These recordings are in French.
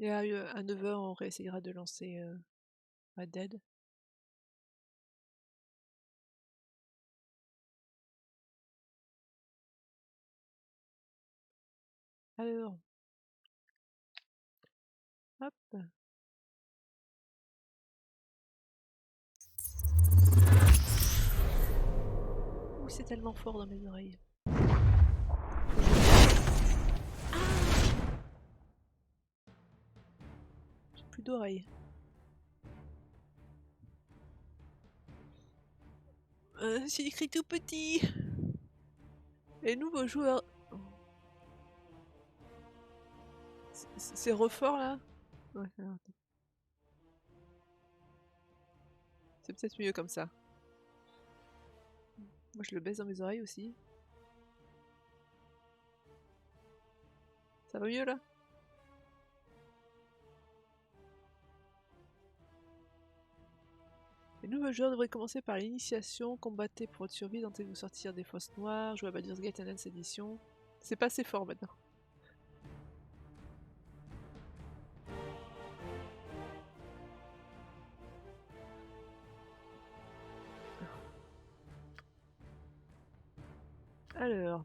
Et à 9h, on réessayera de lancer Red Dead. Alors, hop. Ouh, c'est tellement fort dans mes oreilles. J'ai plus d'oreilles. C'est écrit tout petit. Les nouveaux joueurs. C'est refort là. Ouais, alors, attends. C'est peut-être mieux comme ça. Moi je le baisse dans mes oreilles aussi. Ça va mieux là? Les nouveaux joueurs devraient commencer par l'initiation, combattez pour votre survie, tentez de vous sortir des fosses noires, jouez à Baldur's Gate Enhanced Edition. C'est pas assez fort maintenant. Alors.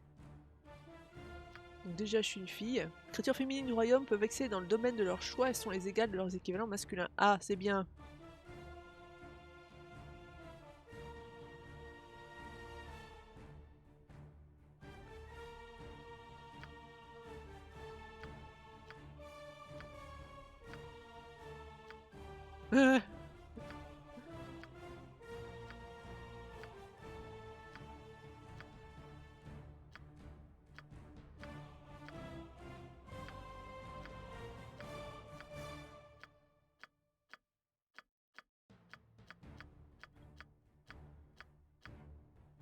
Donc déjà je suis une fille. Les créatures féminines du royaume peuvent exceller dans le domaine de leur choix et sont les égales de leurs équivalents masculins. Ah, c'est bien.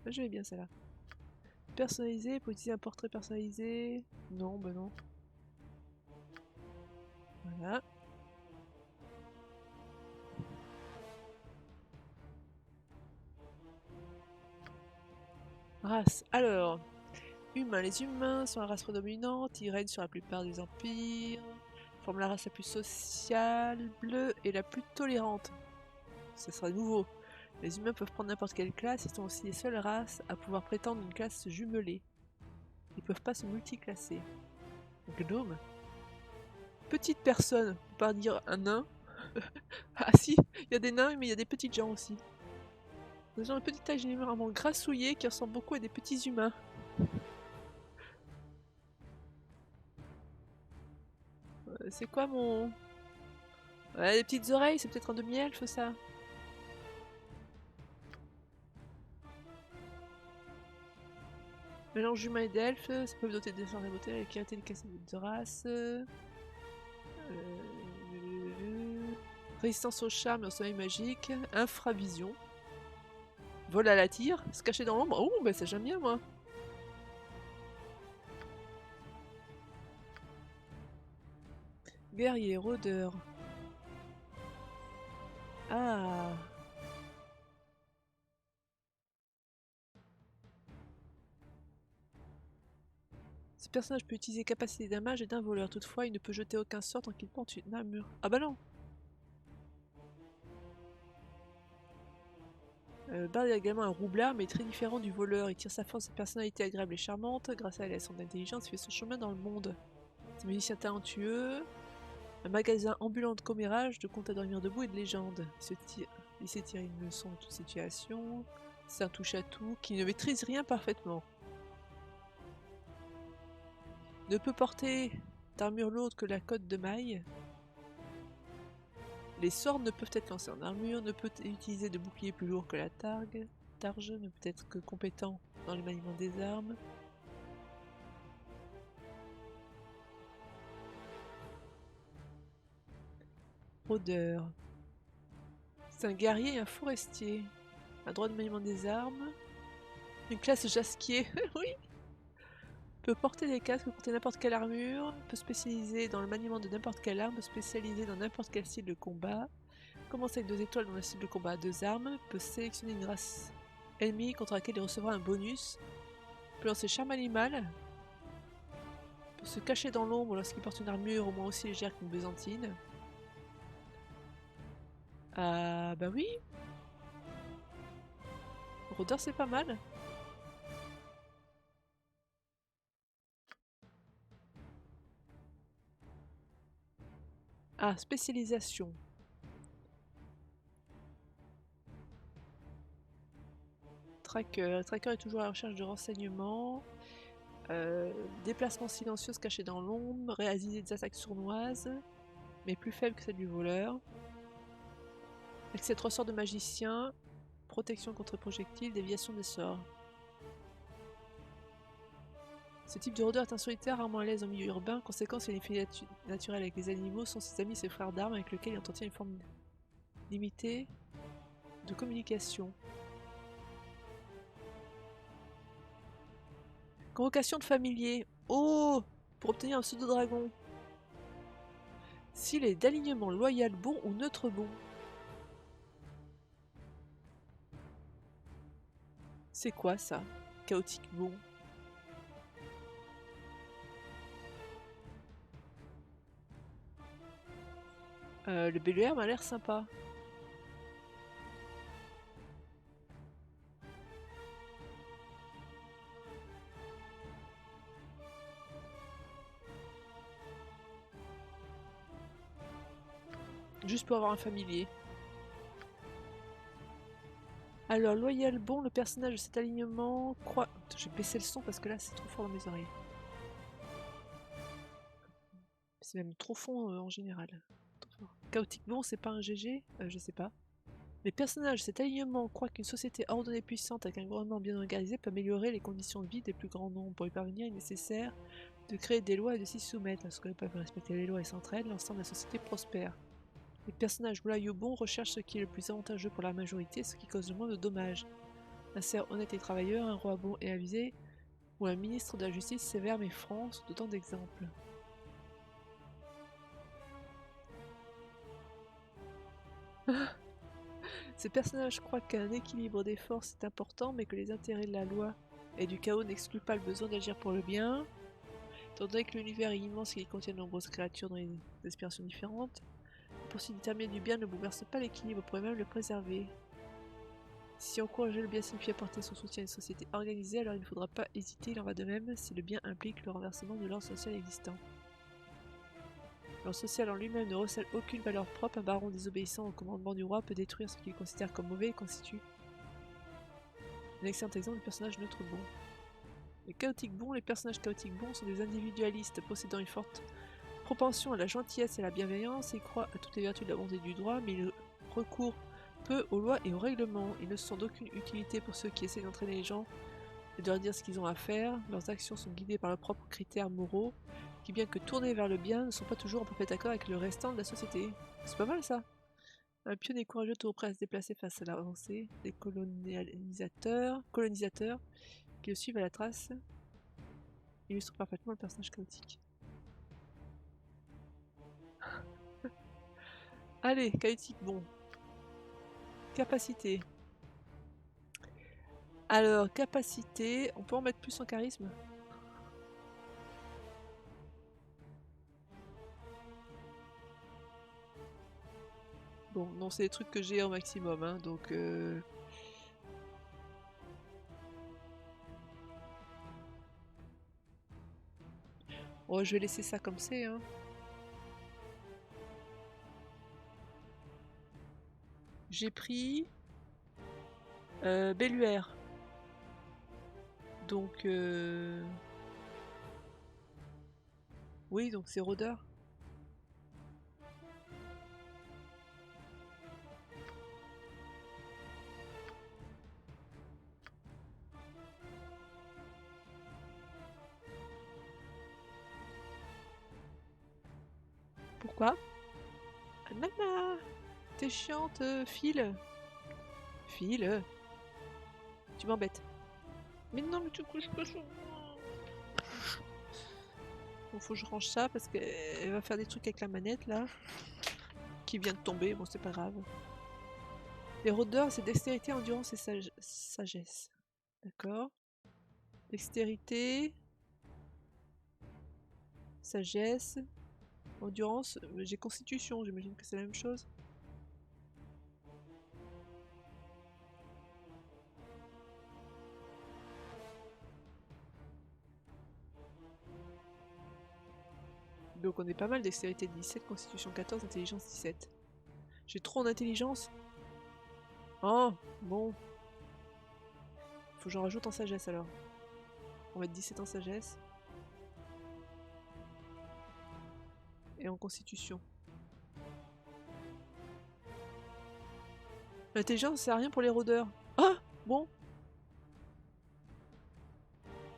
Je vais bien celle-là. Personnalisé, pour utiliser un portrait personnalisé. Non, bah non. Voilà. Race. Alors, humains. Les humains sont la race prédominante, ils règnent sur la plupart des empires, forment la race la plus sociable et la plus tolérante. Ce sera nouveau. Les humains peuvent prendre n'importe quelle classe, ils sont aussi les seules races à pouvoir prétendre une classe jumelée. Ils peuvent pas se multiclasser. Gnome. Petite personne, on peut pas dire un nain. Ah si, il y a des nains, mais il y a des petites gens aussi. Des gens de petite taille généralement grassouillés qui ressemblent beaucoup à des petits humains. C'est quoi mon... Ouais, les petites oreilles, c'est peut-être un demi-elfe ça. Mélange humain et d'elfe, ça peut doter des sorts de beauté avec qui des casse de race. Résistance au charme et au sommeil magique. Infravision. Vol à la tire. Se cacher dans l'ombre. Oh, bah ça j'aime bien moi. Guerrier, rôdeur. Ah. Ce personnage peut utiliser capacité d'un mage et d'un voleur. Toutefois, il ne peut jeter aucun sort tant qu'il porte une armure. Ah bah non. Bard est également un roublard, mais très différent du voleur. Il tire sa force de personnalité agréable et charmante. Grâce à elle et à son intelligence, il fait son chemin dans le monde. C'est un musicien talentueux. Un magasin ambulant de commérages, de contes à dormir debout et de légendes. Il sait tirer une leçon de toute situation. C'est un touche-à-tout qui ne maîtrise rien parfaitement. Ne peut porter d'armure lourde que la cotte de maille. Les sorts ne peuvent être lancés en armure, ne peut utiliser de bouclier plus lourd que la targe ne peut être que compétent dans le maniement des armes. Rôdeur. C'est un guerrier et un forestier. Un droit de maniement des armes. Une classe jasquier. Oui. Peut porter des casques, peut porter n'importe quelle armure, peut spécialiser dans le maniement de n'importe quelle arme, peut spécialiser dans n'importe quel style de combat. Commence avec 2 étoiles dans le style de combat à 2 armes, peut sélectionner une race ennemie contre laquelle il recevra un bonus. Peut lancer charme animal. Pour se cacher dans l'ombre lorsqu'il porte une armure au moins aussi légère qu'une byzantine. Ah bah oui. Rôdeur c'est pas mal. Ah, spécialisation. Tracker. Le tracker est toujours à la recherche de renseignements. Déplacement silencieux se cacher dans l'ombre. Réaliser des attaques sournoises, mais plus faibles que celles du voleur. Accès ressort de magicien. Protection contre projectiles. Déviation des sorts. Ce type de rôdeur est un solitaire, rarement à l'aise en milieu urbain. Conséquence, il est fait naturel avec les animaux, sont ses amis et ses frères d'armes avec lesquels il entretient une forme limitée de communication. Convocation de familiers. Oh! Pour obtenir un pseudo-dragon. S'il est d'alignement loyal bon ou neutre bon. C'est quoi ça? Chaotique bon. Le BLR m'a l'air sympa. Juste pour avoir un familier. Alors, loyal bon, le personnage de cet alignement croit... J'ai baissé le son parce que là c'est trop fort dans mes oreilles. C'est même trop fond en général. Chaotique bon, c'est pas un GG? Je sais pas. Les personnages de cet alignement croient qu'une société ordonnée puissante avec un gouvernement bien organisé peut améliorer les conditions de vie des plus grands nombres. Pour y parvenir, il est nécessaire de créer des lois et de s'y soumettre. Lorsque le peuple respecte les lois et s'entraide, l'ensemble de la société prospère. Les personnages loyaux bons recherchent ce qui est le plus avantageux pour la majorité, ce qui cause le moins de dommages. Un cerf honnête et travailleur, un roi bon et avisé, ou un ministre de la justice sévère mais franc sont autant d'exemples. Ces personnages croient qu'un équilibre des forces est important, mais que les intérêts de la loi et du chaos n'excluent pas le besoin d'agir pour le bien. Étant donné que l'univers est immense et qu'il contient de nombreuses créatures dans des inspirations différentes, pour s'y déterminer du bien ne bouleverse pas l'équilibre, on pourrait même le préserver. Si encourager le bien signifie apporter son soutien à une société organisée, alors il ne faudra pas hésiter, il en va de même si le bien implique le renversement de l'ordre social existant. L'ordre social en lui-même ne recèle aucune valeur propre, un baron désobéissant au commandement du roi peut détruire ce qu'il considère comme mauvais et constitue un excellent exemple de personnage neutre bon. Les chaotiques bons, les personnages chaotiques bons sont des individualistes possédant une forte propension à la gentillesse et à la bienveillance, ils croient à toutes les vertus de la bonté et du droit, mais ils recourent peu aux lois et aux règlements. Ils ne sont d'aucune utilité pour ceux qui essaient d'entraîner les gens et de leur dire ce qu'ils ont à faire. Leurs actions sont guidées par leurs propres critères moraux, qui bien que tournés vers le bien, ne sont pas toujours en parfait accord avec le restant de la société. C'est pas mal ça. Un pionnier courageux toujours prêt à se déplacer face à l'avancée des colonisateurs qui le suivent à la trace illustre parfaitement le personnage chaotique. Allez, chaotique, bon. Capacité. Alors, capacité, on peut en mettre plus en charisme? Bon, non, c'est des trucs que j'ai au maximum, hein, donc... Oh, je vais laisser ça comme c'est, hein. J'ai pris... Belluaire. Donc... Oui, donc c'est rôdeur. Pourquoi? Ah, nana! T'es chiante, file! File! Tu m'embêtes. Mais non, mais tu couches pas sur moi! Bon, faut que je range ça parce qu'elle va faire des trucs avec la manette, là. Qui vient de tomber, bon, c'est pas grave. Les rôdeurs, c'est dextérité, endurance et sagesse. D'accord. Dextérité. Sagesse. Endurance. J'ai constitution, j'imagine que c'est la même chose. Donc on est pas mal, dextérité 17, constitution 14, intelligence 17. J'ai trop en intelligence. Oh, bon. Faut que j'en rajoute en sagesse alors. On va mettre 17 en sagesse. Et en constitution. L'intelligence, ça sert à rien pour les rôdeurs. Ah, bon.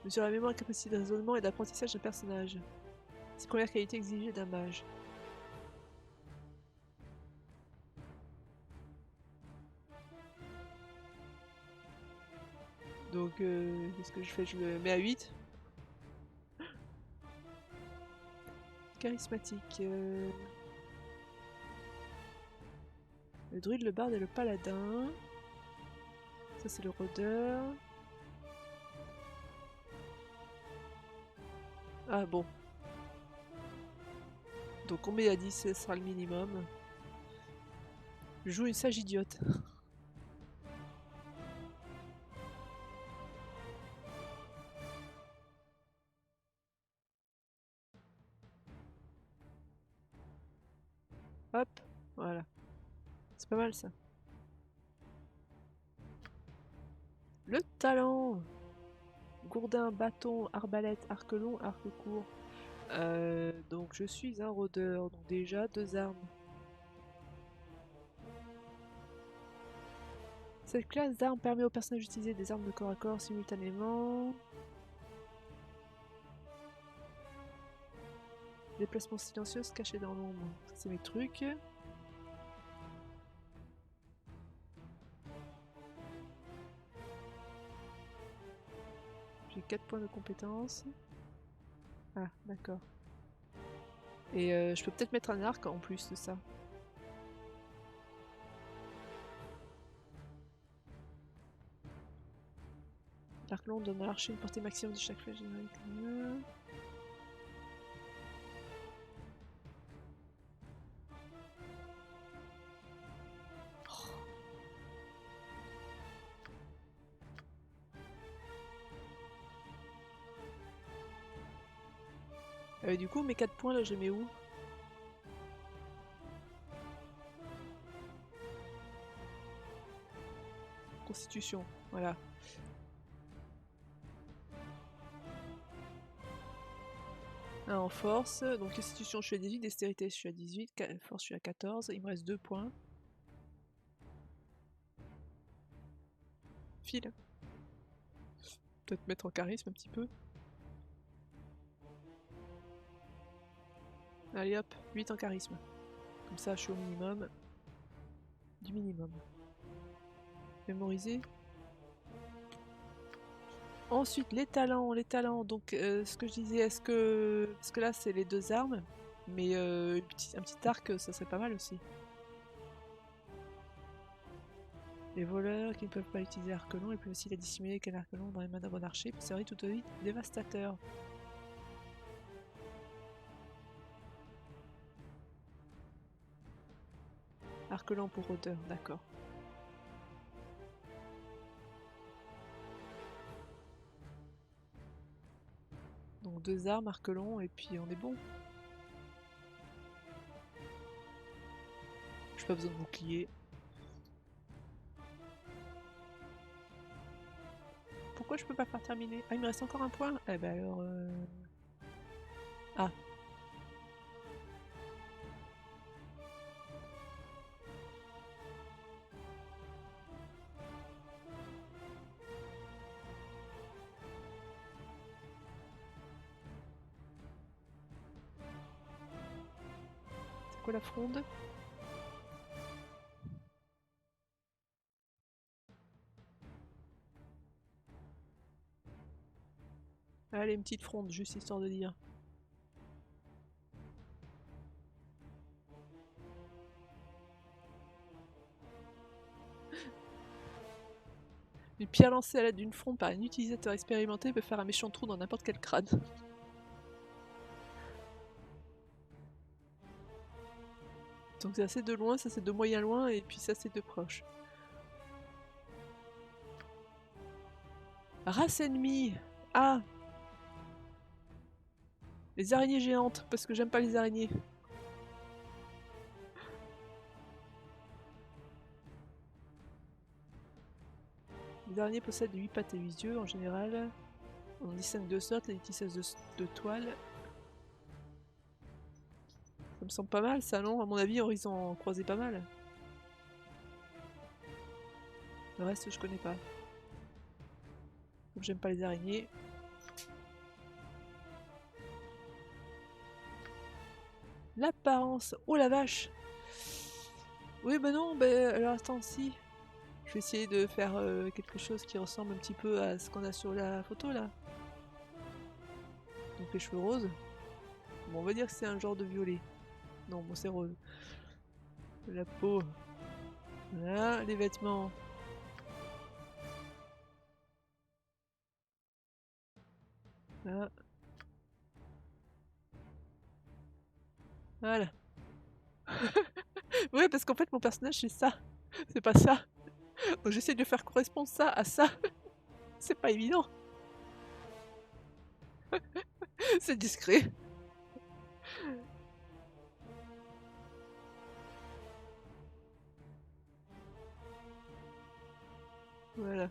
Mesure la mémoire, la capacité de raisonnement et d'apprentissage d'un personnage. C'est première qualité exigée d'un mage. Donc, qu'est-ce que je fais? Je le mets à 8. Charismatique. Le druide, le barde et le paladin. Ça, c'est le rôdeur. Ah bon. Donc on met à 10, ce sera le minimum. Je joue une sage idiote. Hop, voilà. C'est pas mal ça. Le talent. Gourdin, bâton, arbalète, arc long, arc court. Donc je suis un rôdeur, donc déjà 2 armes. Cette classe d'armes permet aux personnages d'utiliser des armes de corps à corps simultanément. Déplacement silencieux caché dans l'ombre. Ça c'est mes trucs. J'ai 4 points de compétence. Ah, d'accord. Et je peux peut-être mettre un arc en plus de ça. L'arc long donne à l'archer une portée maximum de chaque flèche générique. Du coup, mes 4 points là, je les mets où? Constitution, voilà. Un en force, donc constitution je suis à 18, dextérité je suis à 18, force je suis à 14, il me reste 2 points. File. Peut-être mettre en charisme un petit peu. Allez hop, 8 en charisme. Comme ça je suis au minimum. Du minimum. Mémoriser. Ensuite les talents, donc ce que je disais, est-ce que... Parce que là c'est les 2 armes, mais un petit arc ça serait pas mal aussi. Les voleurs qui ne peuvent pas utiliser arc long est plus facile à dissimuler qu'un arc long dans les mains d'un bon archer, puis serait tout aussi dévastateur. Arc long pour rôdeur, d'accord. Donc 2 armes, arc long, et puis on est bon. J'ai pas besoin de bouclier. Pourquoi je peux pas faire terminer? Ah, il me reste encore un point? Eh ben alors... Ah. C'est quoi la fronde? Allez, une petite fronde, juste histoire de dire. Une pierre lancée à l'aide d'une fronde par un utilisateur expérimenté peut faire un méchant trou dans n'importe quel crâne. Donc ça c'est de loin, ça c'est de moyen loin, et puis ça c'est de proche. Race ennemie. Ah, les araignées géantes, parce que j'aime pas les araignées. Les araignées possèdent 8 pattes et 8 yeux en général. On distingue deux sortes, les tisseuses de toile. Ça me semble pas mal ça, non? À mon avis, ils ont croisé pas mal. Le reste, je connais pas. Donc j'aime pas les araignées. L'apparence. Oh la vache! Oui, bah non, bah alors attends, si. Je vais essayer de faire quelque chose qui ressemble un petit peu à ce qu'on a sur la photo là. Donc les cheveux roses. Bon, on va dire que c'est un genre de violet. Non, bon, c'est rose. La peau. Voilà, les vêtements. Là. Voilà. Ouais, parce qu'en fait, mon personnage, c'est ça. C'est pas ça. Donc j'essaie de faire correspondre ça à ça. C'est pas évident. C'est discret. Voilà.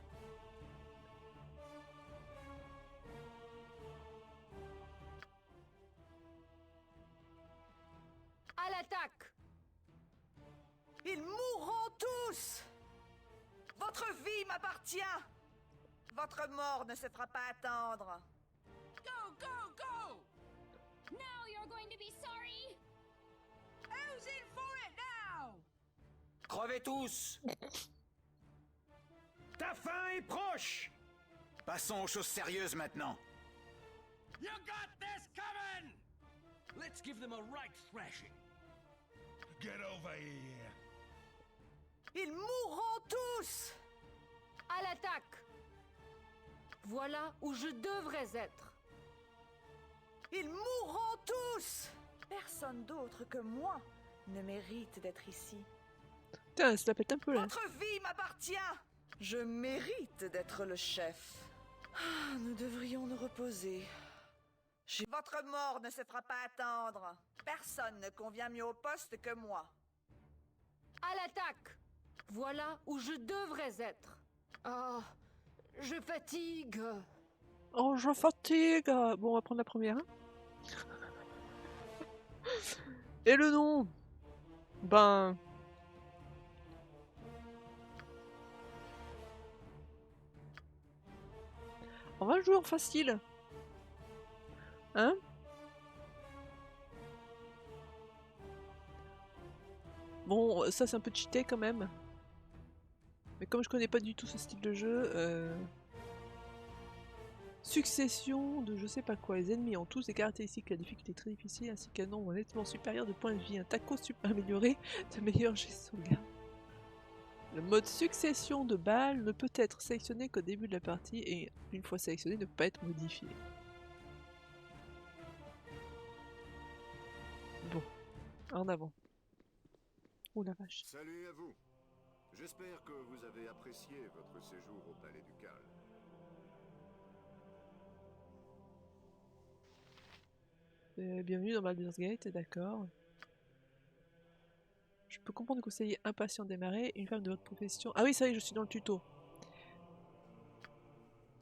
À l'attaque! Ils mourront tous! Votre vie m'appartient! Votre mort ne se fera pas attendre! Go, go, go! Now you're going to be sorry! Who's in for it now? Crevez tous! Ta fin est proche! Passons aux choses sérieuses maintenant. You got this coming! Let's give them a right thrashing. Get over here. Ils mourront tous! À l'attaque! Voilà où je devrais être. Ils mourront tous! Personne d'autre que moi ne mérite d'être ici. Putain, elle se la pète un peu là. Votre vie m'appartient! Je mérite d'être le chef. Ah, nous devrions nous reposer. Votre mort ne se fera pas attendre. Personne ne convient mieux au poste que moi. À l'attaque! Voilà où je devrais être. Oh, je fatigue. Oh, je fatigue. Bon, on va prendre la première. Hein. Et le nom? Ben... On va jouer en facile. Hein? Bon, ça c'est un peu cheaté quand même. Mais comme je connais pas du tout ce style de jeu, succession de je sais pas quoi. Les ennemis ont tous des caractéristiques, la difficulté est très difficile, ainsi qu'un nombre nettement supérieur de points de vie. Un taco amélioré, de meilleurs gestes de sauvegarde. Le mode succession de balles ne peut être sélectionné qu'au début de la partie et une fois sélectionné ne peut pas être modifié. Bon, en avant. Oh la vache. Salut à vous. J'espère que vous avez apprécié votre séjour au Palais du Cal. Bienvenue dans Baldur's Gate, d'accord. Je peux comprendre que vous soyez impatient de démarrer, une femme de votre profession... Ah oui, ça y est, je suis dans le tuto.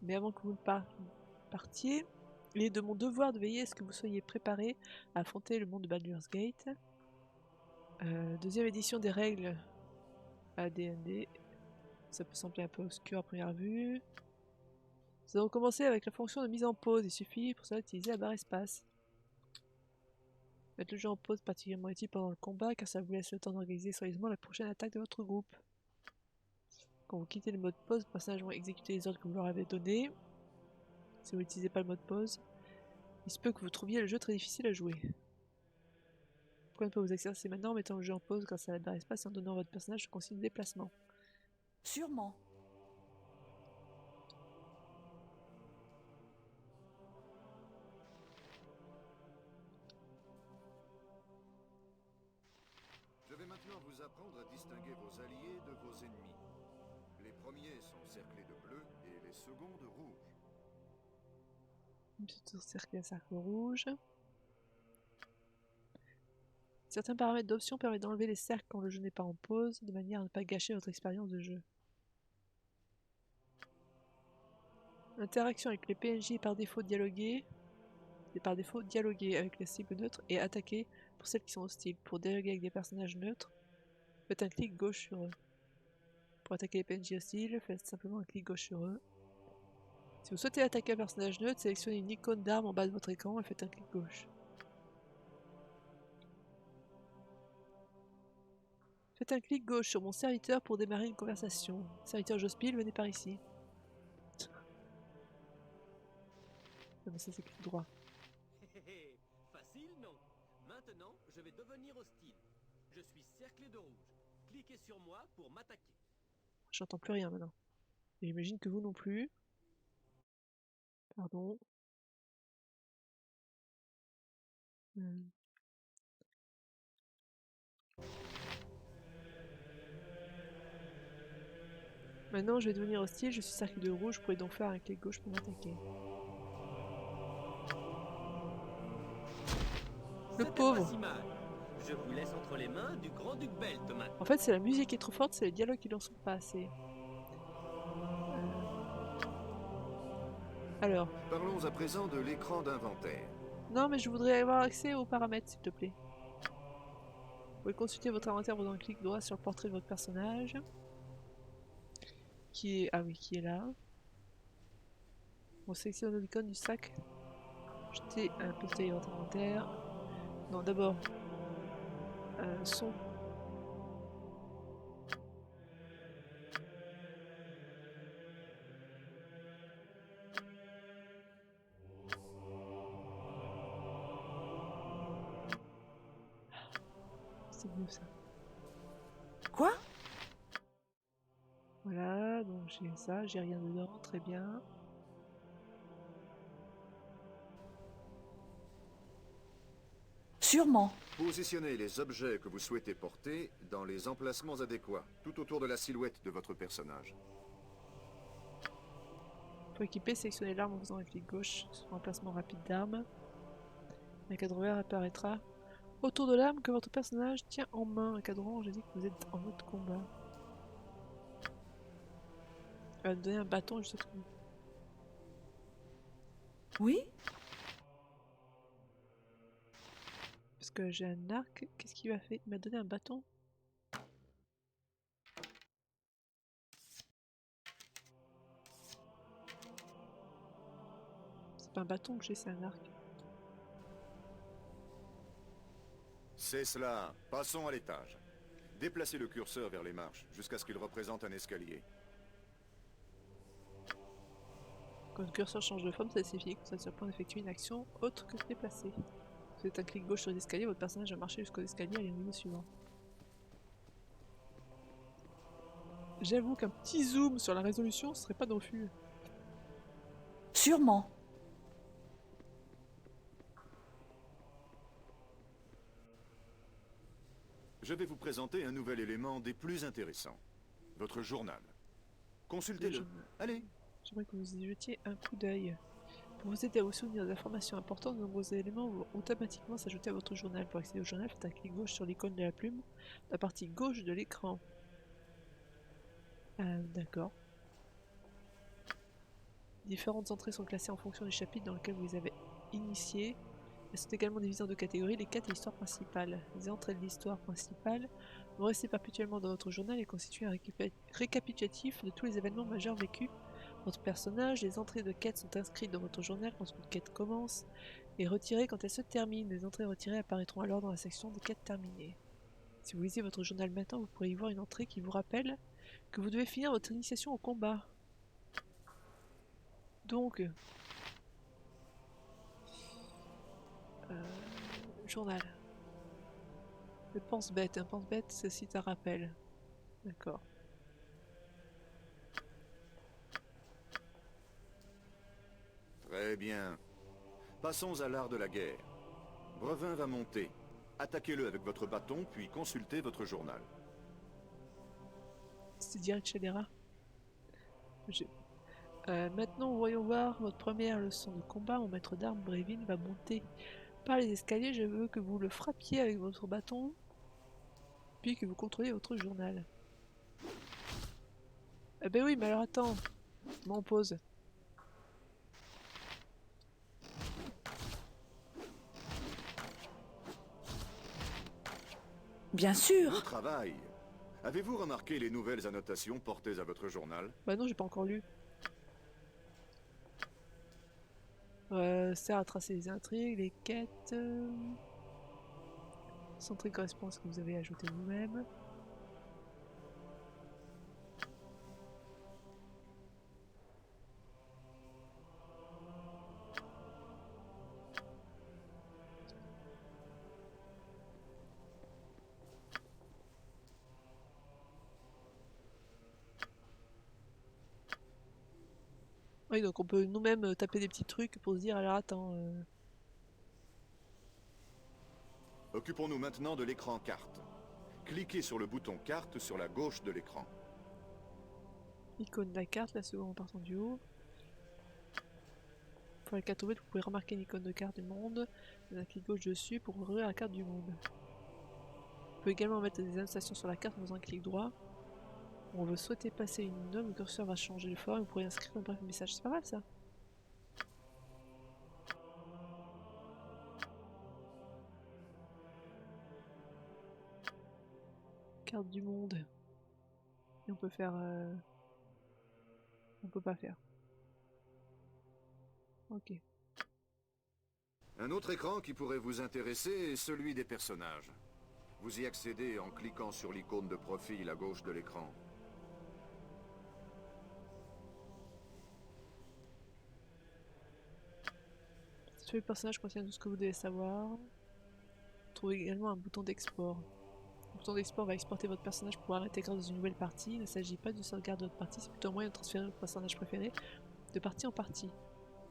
Mais avant que vous ne partiez, il est de mon devoir de veiller à ce que vous soyez préparés à affronter le monde de Baldur's Gate. Deuxième édition des règles AD&D. Ça peut sembler un peu obscur à première vue. Nous allons commencer avec la fonction de mise en pause. Il suffit pour ça d'utiliser la barre espace. Mettre le jeu en pause particulièrement utile pendant le combat car ça vous laisse le temps d'organiser soigneusement la prochaine attaque de votre groupe. Quand vous quittez le mode pause, vos personnages vont exécuter les ordres que vous leur avez donnés. Si vous n'utilisez pas le mode pause, il se peut que vous trouviez le jeu très difficile à jouer. Pourquoi ne pas vous exercer maintenant en mettant le jeu en pause grâce à la barre espace et en donnant à votre personnage le consigne de déplacement? Sûrement. Je maintenant vous apprendre à distinguer vos alliés de vos ennemis. Les premiers sont cerclés de bleu et les seconds de rouge. Une petite cercle à cercle rouge. Certains paramètres d'options permettent d'enlever les cercles quand le jeu n'est pas en pause, de manière à ne pas gâcher votre expérience de jeu. Interaction avec les PNJ et par défaut dialoguer. Et par défaut dialoguer avec les cibles neutres et attaquer pour celles qui sont hostiles. Pour dialoguer avec des personnages neutres, faites un clic gauche sur eux. Pour attaquer les PNJ hostiles, faites simplement un clic gauche sur eux. Si vous souhaitez attaquer un personnage neutre, sélectionnez une icône d'arme en bas de votre écran et faites un clic gauche. Faites un clic gauche sur mon serviteur pour démarrer une conversation. Serviteur Jospil, venez par ici. Non mais ça c'est clic droit. Facile, non. Maintenant, je vais devenir hostile. Je suis cerclé de rouge. Cliquez sur moi pour m'attaquer. J'entends plus rien maintenant. Et j'imagine que vous non plus. Pardon. Maintenant, je vais devenir hostile, je suis cercle de rouge, vous pouvez donc faire un clic gauche pour m'attaquer. Le pauvre. Pas si mal. Je vous laisse entre les mains du grand-duc Belt maintenant. En fait, c'est la musique qui est trop forte, c'est les dialogues qui n'en sont pas assez. Alors. Parlons à présent de l'écran d'inventaire. Non, mais je voudrais avoir accès aux paramètres, s'il te plaît. Vous pouvez consulter votre inventaire en faisant un clic droit sur le portrait de votre personnage. Qui est... Ah oui, qui est là. On sélectionne l'icône du sac. Jetez un petit œil dans votre inventaire. Non, d'abord... son. C'est mieux ça. Quoi? Voilà, donc j'ai ça, j'ai rien dedans, très bien. Sûrement. Positionnez les objets que vous souhaitez porter dans les emplacements adéquats, tout autour de la silhouette de votre personnage. Pour équiper, sélectionnez l'arme en faisant un clic gauche sur l'emplacement rapide d'arme. Un cadre vert apparaîtra autour de l'arme que votre personnage tient en main. Un cadre orange indique que vous êtes en mode combat. Elle va me donner un bâton juste au truc. Oui? Parce que j'ai un arc, qu'est-ce qu'il m'a fait? Il m'a donné un bâton? C'est pas un bâton que j'ai, c'est un arc. C'est cela. Passons à l'étage. Déplacez le curseur vers les marches, jusqu'à ce qu'il représente un escalier. Quand le curseur change de forme, ça signifie que ça sert point d'effectuer une action autre que se déplacer. Si vous faites un clic gauche sur les escaliers, votre personnage va marcher jusqu'aux escaliers et aller au niveau suivant. J'avoue qu'un petit zoom sur la résolution, ce serait pas non plus. Sûrement. Je vais vous présenter un nouvel élément des plus intéressants. Votre journal. Consultez-le. Allez. J'aimerais que vous y jetiez un coup d'œil. Pour vous aider à vous souvenir d'informations importantes, de nombreux éléments vont automatiquement s'ajouter à votre journal. Pour accéder au journal, faites un clic gauche sur l'icône de la plume, la partie gauche de l'écran. D'accord. Différentes entrées sont classées en fonction du chapitre dans lequel vous les avez initiées. Elles sont également divisées en deux catégories, les quêtes et l'histoire principale. Les entrées de l'histoire principale vont rester perpétuellement dans votre journal et constituer un récapitulatif de tous les événements majeurs vécus. Votre personnage, les entrées de quêtes sont inscrites dans votre journal quand une quête commence et retirées quand elle se termine. Les entrées retirées apparaîtront alors dans la section des quêtes terminées. Si vous lisez votre journal maintenant, vous pourrez y voir une entrée qui vous rappelle que vous devez finir votre initiation au combat. Donc, journal. Le pense-bête. Un pense-bête, c'est si un rappel. D'accord. Très bien. Passons à l'art de la guerre. Brevin va monter. Attaquez-le avec votre bâton, puis consultez votre journal. C'est direct chez les rats. Maintenant, voyons voir votre première leçon de combat. Mon maître d'armes, Brevin, va monter par les escaliers. Je veux que vous le frappiez avec votre bâton, puis que vous contrôliez votre journal. Ah ben oui, mais alors attends. Bon, on pause. Bien sûr. Bon travail. Avez-vous remarqué les nouvelles annotations portées à votre journal? Bah non, j'ai pas encore lu. Sert à tracer les intrigues, les quêtes. Centré correspond à ce que vous avez ajouté vous-même. Oui, donc on peut nous-mêmes taper des petits trucs pour se dire, alors attends, Occupons-nous maintenant de l'écran carte. Cliquez sur le bouton carte sur la gauche de l'écran. icône de la carte, la seconde en partant du haut. Pour la carte ouverte, vous pouvez remarquer une icône de carte du monde. Vous avez un clic gauche dessus pour ouvrir la carte du monde. Vous pouvez également mettre des annotations sur la carte en faisant un clic droit. On veut souhaiter passer une note, le curseur va changer de forme, vous pourrez inscrire un bref message. C'est pas mal ça. Carte du monde. Et on peut faire... On peut pas faire. Ok. Un autre écran qui pourrait vous intéresser est celui des personnages. Vous y accédez en cliquant sur l'icône de profil à gauche de l'écran. Sur les personnages contient tout ce que vous devez savoir. Trouvez également un bouton d'export. Le bouton d'export va exporter votre personnage pour pouvoir l'intégrer dans une nouvelle partie. Il ne s'agit pas de sauvegarde de votre partie, c'est plutôt un moyen de transférer votre personnage préféré de partie en partie.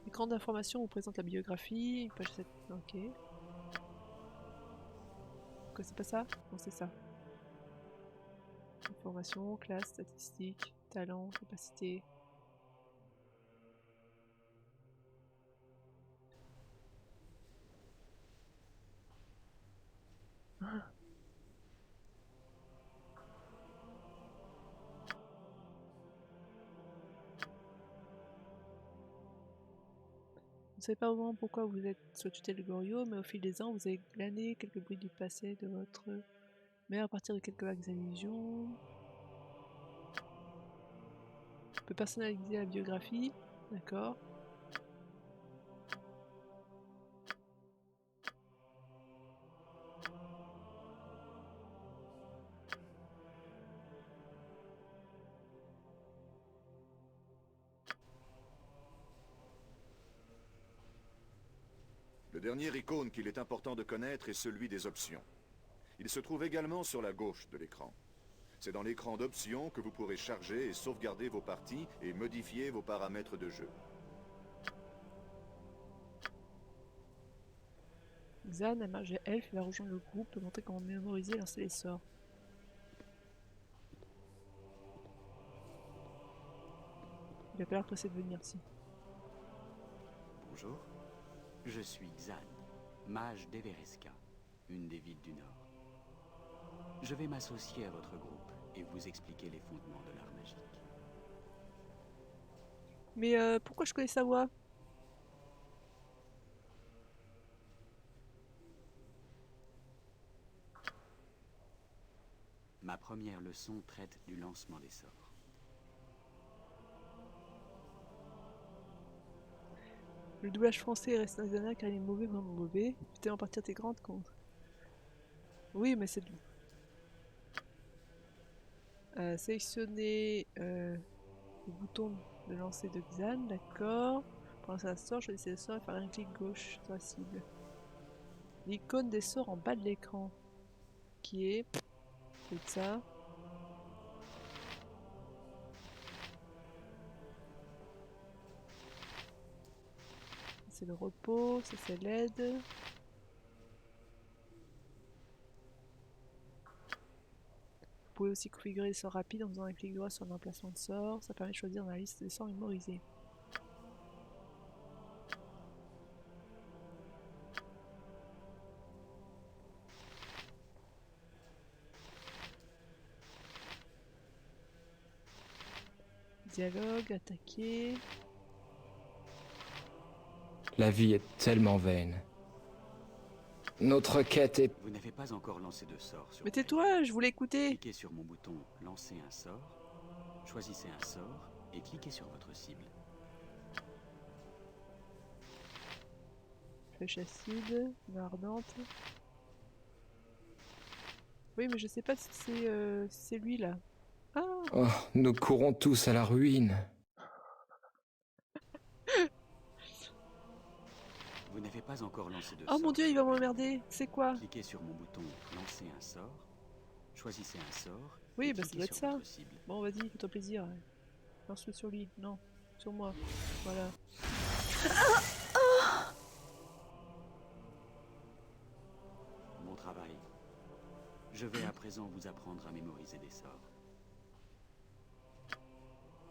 L'écran d'information vous présente la biographie, page 7. Ok. Quoi, c'est pas ça? Non, c'est ça. Information, classe, statistiques, talent, capacité. Vous ne savez pas vraiment pourquoi vous êtes sous tutelle de Goriot, mais au fil des ans, vous avez glané quelques bruits du passé de votre mère à partir de quelques vagues allusions. On peut personnaliser la biographie, d'accord. Le dernier icône qu'il est important de connaître est celui des options. Il se trouve également sur la gauche de l'écran. C'est dans l'écran d'options que vous pourrez charger et sauvegarder vos parties et modifier vos paramètres de jeu. Xan, un mage elfe, va rejoindre le groupe pour montrer comment mémoriser et lancer les sorts. Il va pas l'air pressé de venir ici. Bonjour, je suis Xan, mage d'Evereska, une des villes du Nord. Je vais m'associer à votre groupe et vous expliquer les fondements de l'art magique. Mais pourquoi je connais sa voix? Ma première leçon traite du lancement des sorts. Le doublage français reste un car il est mauvais, vraiment mauvais. Putain, en partir tes grandes comptes. Oui, mais c'est de... sélectionner le bouton de lancer de Xan, d'accord. Pour lancer un sort, choisissez le sort et faire un clic gauche sur la cible. L'icône des sorts en bas de l'écran. Qui est... C'est ça. C'est le repos, ça c'est l'aide. pouvez aussi configurer les sorts rapides en faisant un clic droit sur l'emplacement de sort. Ça permet de choisir dans la liste des sorts mémorisés. Dialogue, attaquer. La vie est tellement vaine. Notre quête est... Vous n'avez pas encore lancé de sort sur... Mais tais-toi, je voulais écouter. Cliquez sur mon bouton « Lancer un sort », choisissez un sort et cliquez sur votre cible. Flèche acide, une ardente. Oui, mais je sais pas si c'est lui là. Ah, Oh, nous courons tous à la ruine. Vous n'avez pas encore lancé de oh sort. mon dieu, il va m'emmerder. C'est quoi? Cliquez sur mon bouton « Lancer un sort », choisissez un sort Oui, et bah ça cliquez doit être sur ça. votre cible. Bon, vas-y, fais-toi plaisir. Lance-le sur lui. Non, sur moi. Voilà. Bon travail. Je vais à présent vous apprendre à mémoriser des sorts.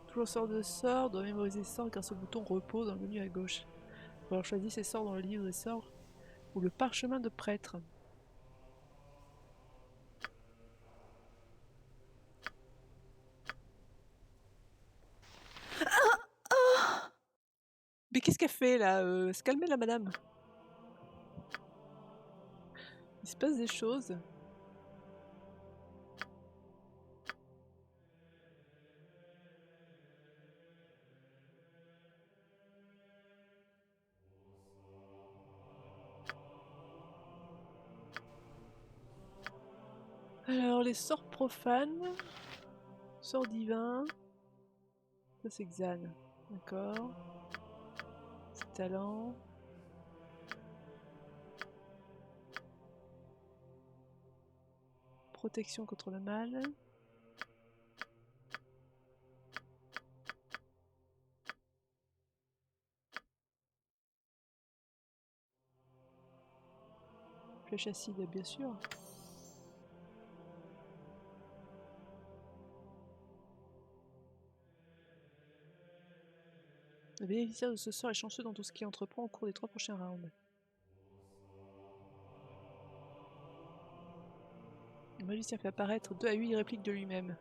Tout lanceur de sorts doit mémoriser ses sorts grâce au bouton repos dans le menu à gauche. Alors choisis ses sorts dans le livre des sorts ou le parchemin de prêtre. Mais qu'est-ce qu'elle fait là? Se calmer la madame. Il se passe des choses. Alors les sorts profanes, sorts divins, ça c'est Xan, d'accord. C'est talent. Protection contre le mal. Flèche acide, bien sûr. Le bénéficiaire de ce sort est chanceux dans tout ce qu'il entreprend au cours des 3 prochains rounds. Le magicien fait apparaître 2 à 8 répliques de lui-même.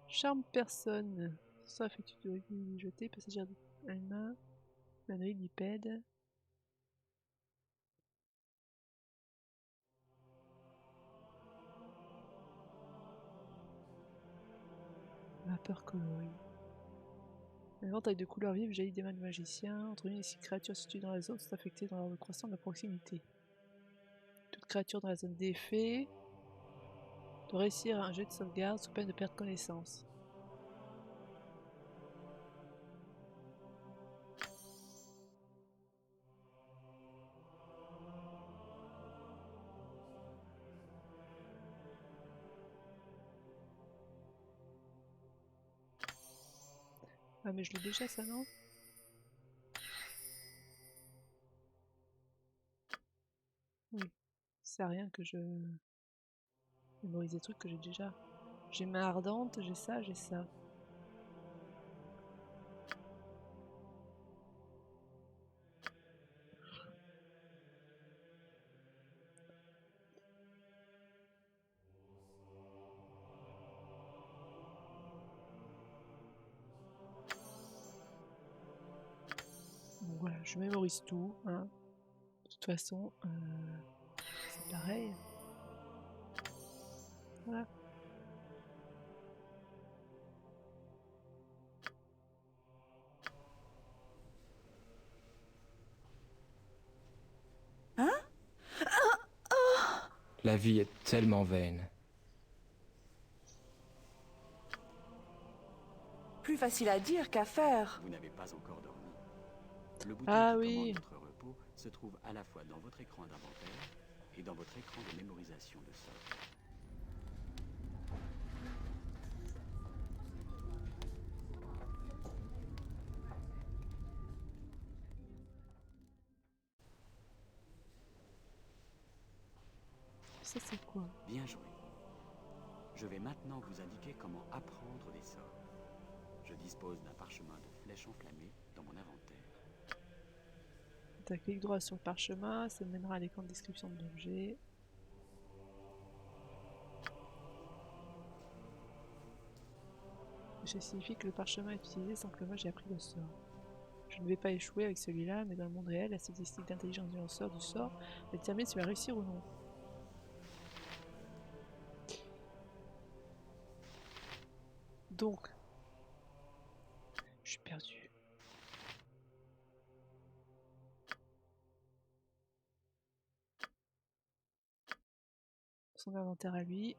Charme personne. Ça effectue de jeter, passagère d'Alma, manœuvre bipède. Vapeur colorée. L'éventail de couleurs vives jaillit des mains du magicien. Entre une et 6 créatures situées dans la zone sont affectées dans l'ordre croissant de la proximité. Toute créature dans la zone d'effet doit réussir un jet de sauvegarde sous peine de perdre connaissance. Ah mais je l'ai déjà ça, non? Oui. Ça sert à rien que je mémorise des trucs que j'ai déjà. J'ai main ardente, j'ai ça, j'ai ça. Bon voilà, je mémorise tout, hein. De toute façon, c'est pareil. Voilà. Hein? La vie est tellement vaine. Plus facile à dire qu'à faire. Vous n'avez pas encore dormi. Le bouton Ah qui oui. commande votre repos se trouve à la fois dans votre écran d'inventaire et dans votre écran de mémorisation de sorts. Ça c'est quoi? Bien joué. Je vais maintenant vous indiquer comment apprendre des sorts. Je dispose d'un parchemin de flèches enflammées dans mon inventaire. T'as clic droit sur le parchemin, ça mènera à l'écran de description de l'objet. Ça signifie que le parchemin est utilisé sans que moi j'ai appris le sort. Je ne vais pas échouer avec celui-là, mais dans le monde réel, la statistique d'intelligence du lanceur du sort va déterminer si tu vas réussir ou non. Donc, je suis perdu. Son inventaire à lui.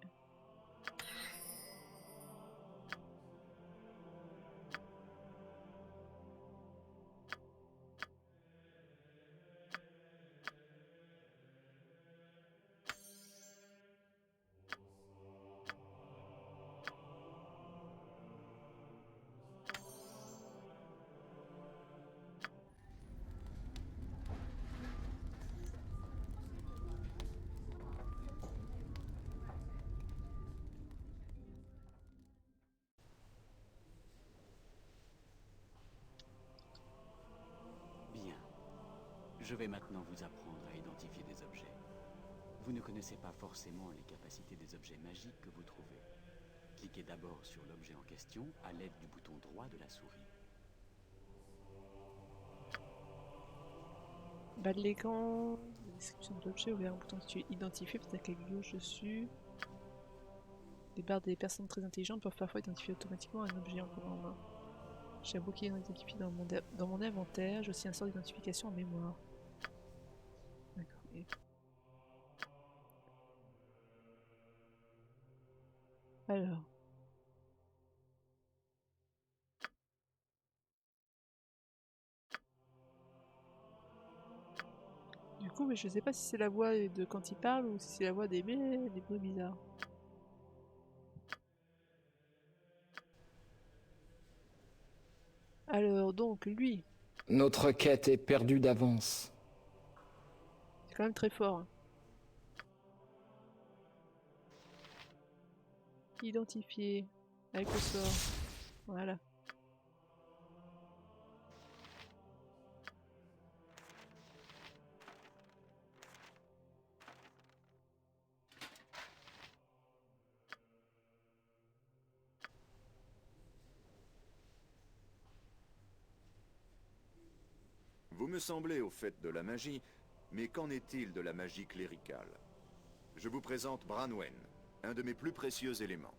Bien. Je vais maintenant vous apprendre à identifier des objets. Vous ne connaissez pas forcément les capacités des objets magiques que vous trouvez. Cliquez d'abord sur l'objet en question à l'aide du bouton droit de la souris. Bas de l'écran, la description de l'objet, ouvert un bouton que tu es identifié, peut-être avec gauche dessus. Les barres des personnes très intelligentes peuvent parfois identifier automatiquement un objet en prenant en main. J'ai un bouquet non identifié dans mon inventaire, j'ai aussi un sort d'identification en mémoire. D'accord. Et... alors. Du coup, mais je sais pas si c'est la voix de quand il parle ou si c'est la voix des bruits bizarres. Alors donc, lui, Notre quête est perdue d'avance. c'est quand même très fort. Hein. Identifié avec le sort. Voilà. Vous me semblez au fait de la magie, mais qu'en est-il de la magie cléricale? Je vous présente Branwen, un de mes plus précieux éléments.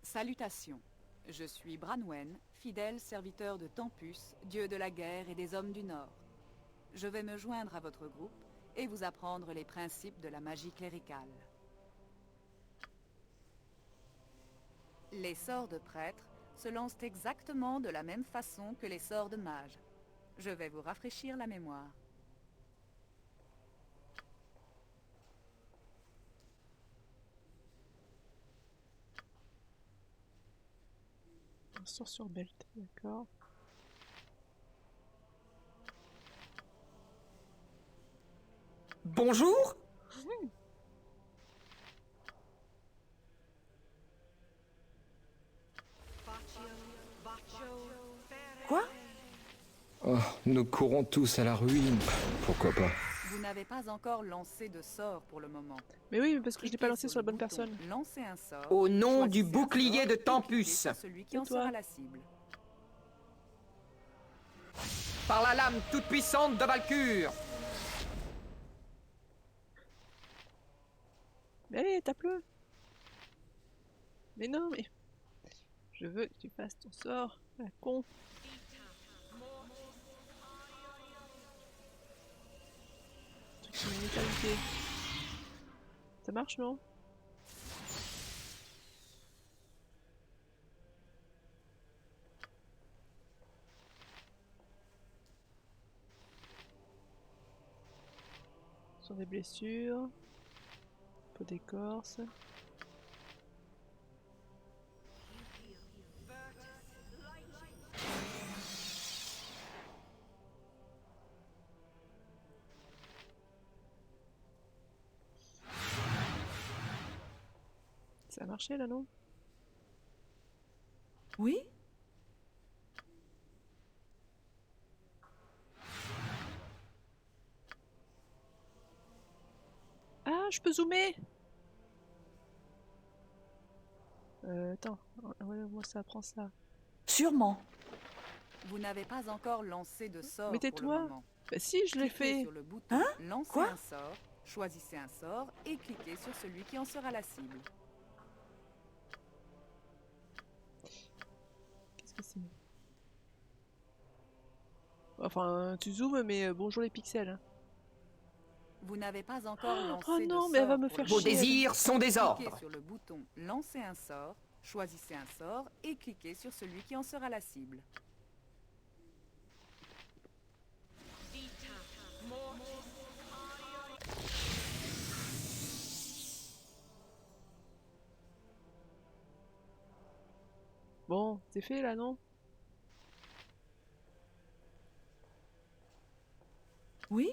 Salutations. Je suis Branwen, fidèle serviteur de Tempus, dieu de la guerre et des hommes du Nord. Je vais me joindre à votre groupe et vous apprendre les principes de la magie cléricale. Les sorts de prêtre se lancent exactement de la même façon que les sorts de mage. Je vais vous rafraîchir la mémoire. Un sort sur belt, d'accord. Bonjour. Quoi? Oh, nous courons tous à la ruine. Pourquoi pas? Vous n'avez pas encore lancé de sort pour le moment. Mais oui, parce que je l'ai pas lancé sur la bonne personne. Lancez un sort. Au nom du choisissez un bouclier sort de et Tempus. cliquez sur celui qui en toi. sera la cible. Par la lame toute puissante de Valkyr. Mais allez, tape-le. Mais non, mais... je veux que tu fasses ton sort, la con. Truc sur une éternité. Ça marche, non? Sur des blessures. Peau d'écorce. Ça a marché là, non? Oui? Ah, je peux zoomer! Attends, ouais, moi ça apprend ça. Sûrement. Vous n'avez pas encore lancé de sort Mais pour le tais-toi! moment. Bah si, je l'ai Cliquez fait! sur le bouton Hein? Lancer Quoi? un sort, choisissez un sort et cliquez sur celui qui en sera la cible. Qu'est-ce que c'est? Enfin, tu zoomes, mais bonjour les pixels. Hein. Vous n'avez pas encore lancé Oh de non, sort mais elle va me pour faire le Vos chier. moment. désirs sont des Cliquez ordres. sur le bouton Lancer un sort, choisissez un sort et cliquez sur celui qui en sera la cible. Bon, c'est fait là, non? Oui?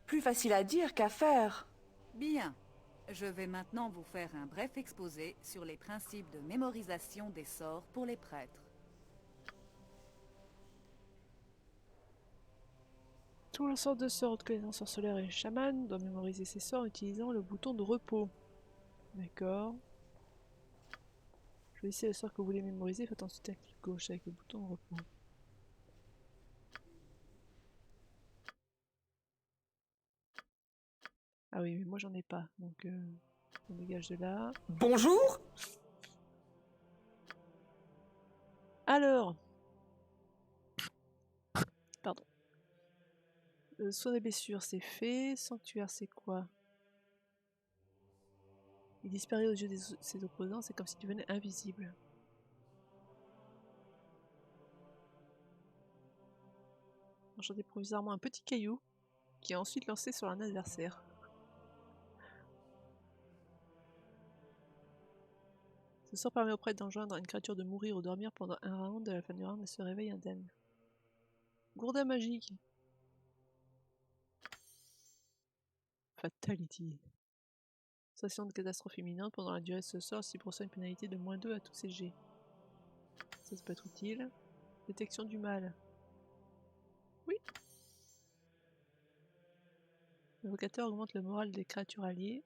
Plus facile à dire qu'à faire. Bien. Je vais maintenant vous faire un bref exposé sur les principes de mémorisation des sorts pour les prêtres. Tout lanceur de sorts de connaissance sorceleur et chaman doit mémoriser ses sorts en utilisant le bouton de repos. D'accord. Choisissez le sort que vous voulez mémoriser, faites ensuite un clic gauche avec le bouton de repos. Ah oui, mais moi j'en ai pas, donc on dégage de là. Bonjour. Alors, pardon. Soin des blessures, c'est fait. Sanctuaire, c'est quoi? Il disparaît aux yeux de ses opposants, c'est comme s'il devenait invisible. Enchanter provisoirement un petit caillou, qui est ensuite lancé sur un adversaire. Ce sort permet au prêtre d'enjoindre à une créature de mourir ou dormir pendant un round, à la fin du round, elle se réveille indemne. Gourdin magique. Fatality. Sensation de catastrophe imminente pendant la durée de ce sort, s'il reçoit une pénalité de -2 à tous ses jets. Ça peut être utile. Détection du mal. Oui. L'évocateur augmente le moral des créatures alliées.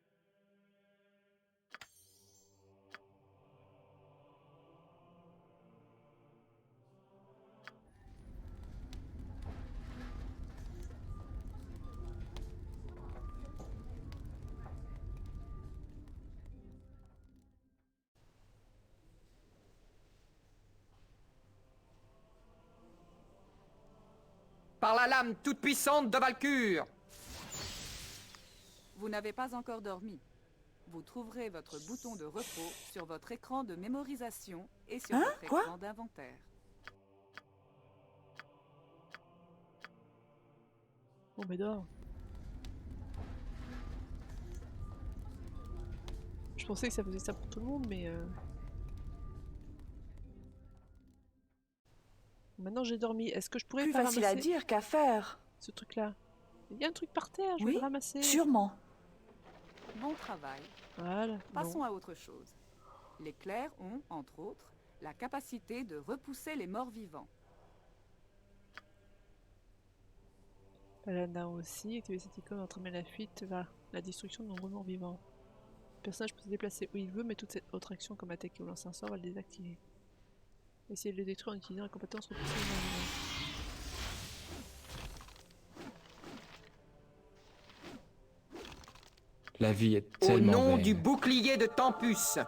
Par la lame toute puissante de Valkyr. Vous n'avez pas encore dormi. Vous trouverez votre bouton de repos sur votre écran de mémorisation et sur votre écran d'inventaire. Bon, mais dors. Je pensais que ça faisait ça pour tout le monde, mais... Maintenant j'ai dormi. Est-ce que je pourrais Plus pas facile ramasser à dire qu'à faire. ce truc-là? Il y a un truc par terre, je vais Oui, le ramasser. sûrement. Bon travail. Voilà. Passons Non. à autre chose. Les clercs ont, entre autres, la capacité de repousser les morts vivants. Paladin aussi. Activer cette icône entraîner la fuite vers la destruction de nombreux morts vivants. Le personnage peut se déplacer où il veut, mais toute cette autre action comme attaquer ou lancer un sort va le désactiver. Essayez de le détruire en utilisant la compétence repousser les morts vivants. La vie est Au tellement nom vaine. du bouclier de Tempus.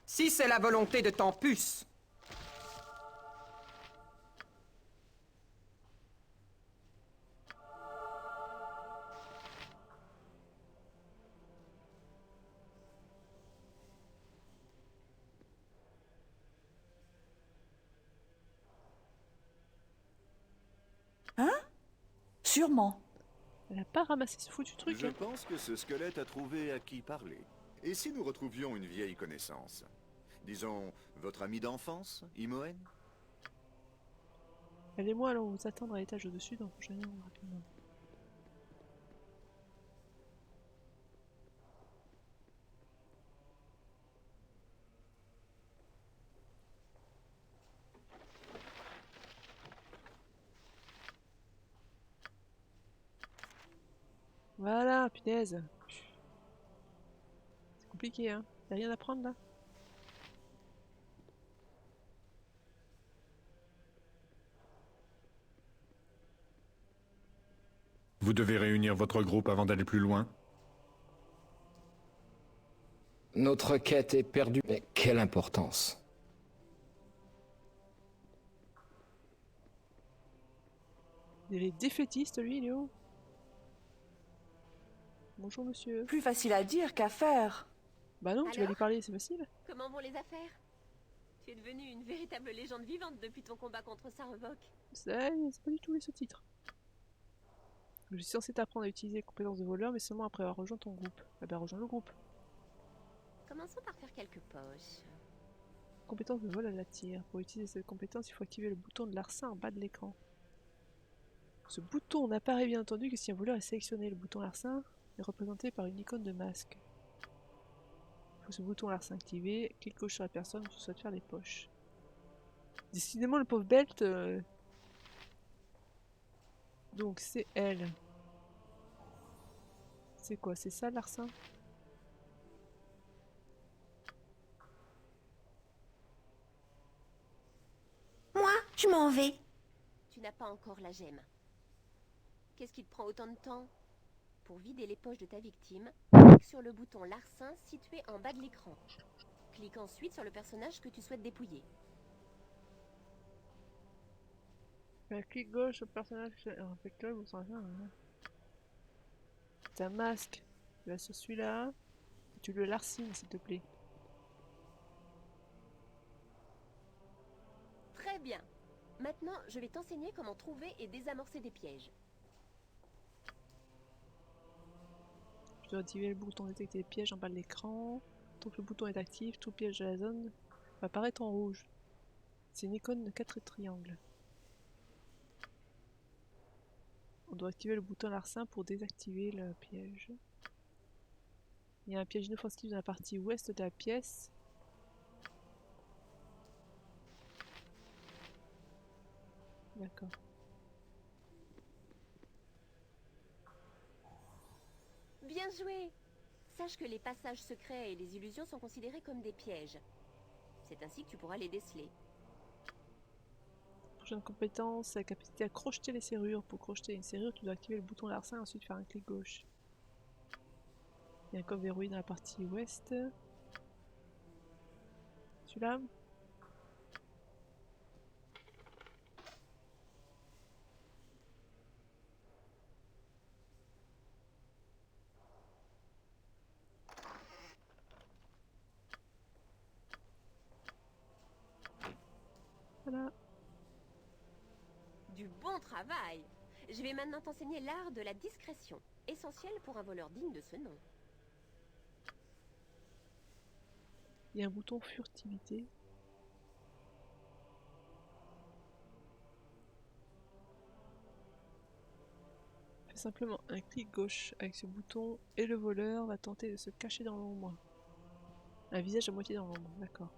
Si c'est la volonté de Tempus. Hein? Sûrement. Elle a pas ramassé ce foutu truc. Je Hein. pense que ce squelette a trouvé à qui parler. Et si nous retrouvions une vieille connaissance? Disons, votre ami d'enfance, Imoen? Elle et moi allons vous attendre à l'étage au-dessus, donc enchaînons rapidement. Voilà, punaise. C'est compliqué, hein. Y'a rien à prendre là? Vous devez réunir votre groupe avant d'aller plus loin. Notre quête est perdue. Mais quelle importance. Il est défaitiste, lui, Léo. Bonjour, monsieur. Plus facile à dire qu'à faire. Bah non, tu vas lui parler, c'est facile. Comment vont les affaires? Tu es devenue une véritable légende vivante depuis ton combat contre Sarevok. C'est pas du tout les sous-titres. Je suis censé t'apprendre à utiliser les compétences de voleur, mais seulement après avoir rejoint ton groupe. Eh ben, rejoins le groupe. Commençons par faire quelques poches. Compétence de vol à la tire. Pour utiliser cette compétence, il faut activer le bouton de larcin en bas de l'écran. Ce bouton n'apparaît bien entendu que si un voleur est sélectionné. Le bouton larcin est représenté par une icône de masque. Il faut ce bouton larcin activé, clique gauche sur la personne qui souhaite faire les poches. Décidément, le pauvre Belt... Donc c'est elle. C'est quoi? C'est ça, larcin? Moi, je m'en vais. Tu n'as pas encore la gemme. Qu'est-ce qui te prend autant de temps? Pour vider les poches de ta victime, clique sur le bouton larcin situé en bas de l'écran. Clique ensuite sur le personnage que tu souhaites dépouiller. Clic gauche au personnage infecteur ou sans rien. C'est un masque. Tu vas sur celui-là. Tu le larcines, s'il te plaît. Très bien. Maintenant, je vais t'enseigner comment trouver et désamorcer des pièges. Tu dois activer le bouton détecter les pièges en bas de l'écran. Tant que le bouton est actif, tout piège de la zone va apparaître en rouge. C'est une icône de 4 triangles. On doit activer le bouton larcin pour désactiver le piège. Il y a un piège inoffensif dans la partie ouest de la pièce. D'accord. Bien joué! Sache que les passages secrets et les illusions sont considérés comme des pièges. C'est ainsi que tu pourras les déceler. Prochaine compétence, c'est la capacité à crocheter les serrures. Pour crocheter une serrure, tu dois activer le bouton larcin et ensuite faire un clic gauche. Il y a un coffre verrouillé dans la partie ouest. Celui-là. Voilà. Du bon travail! Je vais maintenant t'enseigner l'art de la discrétion, essentiel pour un voleur digne de ce nom. Il y a un bouton furtivité. Fais simplement un clic gauche avec ce bouton et le voleur va tenter de se cacher dans l'ombre. Un visage à moitié dans l'ombre, d'accord.